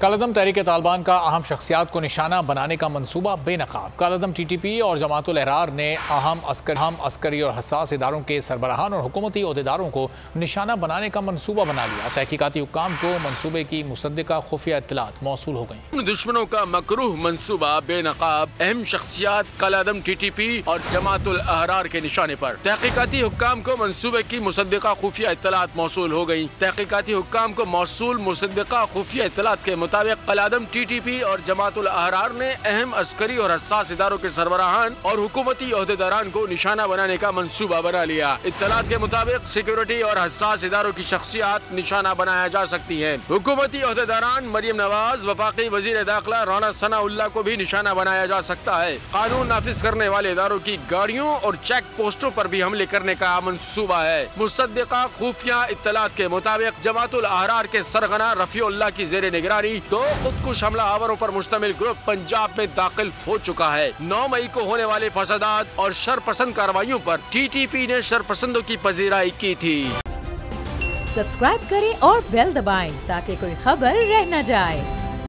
کالعدم تحریک طالبان کا اہم شخصیات کو نشانہ بنانے کا منصوبہ بے نقاب۔ کالعدم ٹی ٹی پی اور جماعت الاحرار نے اہم عسکری اور حساس اداروں کے سربراہان اور حکومتی عہدیداروں کو نشانہ بنانے کا منصوبہ بنا لیا۔ تحقیقاتی حکام کو منصوبے کی مصدقہ خفیہ اطلاعات موصول ہو گئیں۔ دشمنوں کا مکروہ منصوبہ بے نقاب، اہم شخصیات کالعدم ٹی ٹی پی اور جماعت الاحرار کے نشانے پر۔ تحقیقاتی حکام کو منصوبے کی مصدقہ خفیہ اطلاعات موصول ہو گئیں۔ تحقیقاتی حکام کو موصول مصدقہ خفیہ اطلاعات کے مطابق کالعدم ٹی ٹی پی اور جماعت الاحرار نے اہم عسکری اور حساس اداروں کے سربراہان اور حکومتی عہدیداران کو نشانہ بنانے کا منصوبہ بنا لیا۔ اطلاعات کے مطابق سیکیورٹی اور حساس اداروں کی شخصیات نشانہ بنایا جا سکتی ہیں۔ حکومتی عہدیداران مریم نواز، وفاقی وزیر داخلہ رانا ثناء اللہ کو بھی نشانہ بنایا جا سکتا ہے۔ قانون نافذ کرنے والے اداروں کی گاڑیوں اور چیک پوسٹوں پر بھی حملے کرنے کا منصوبہ ہے۔ مصدقہ خفیہ اطلاعات کے مطابق جماعت الاحرار کے سرغنہ رفیع اللہ کی زیر نگرانی دو خودکش حملہ آوروں پر مشتمل گروپ پنجاب میں داخل ہو چکا ہے۔ 9 مئی کو ہونے والے فسادات اور شرپسند کارروائیوں پر ٹی ٹی پی نے شرپسندوں کی پذیرائی کی تھی۔ سبسکرائب کریں اور بیل دبائیں تاکہ کوئی خبر رہ نہ جائے۔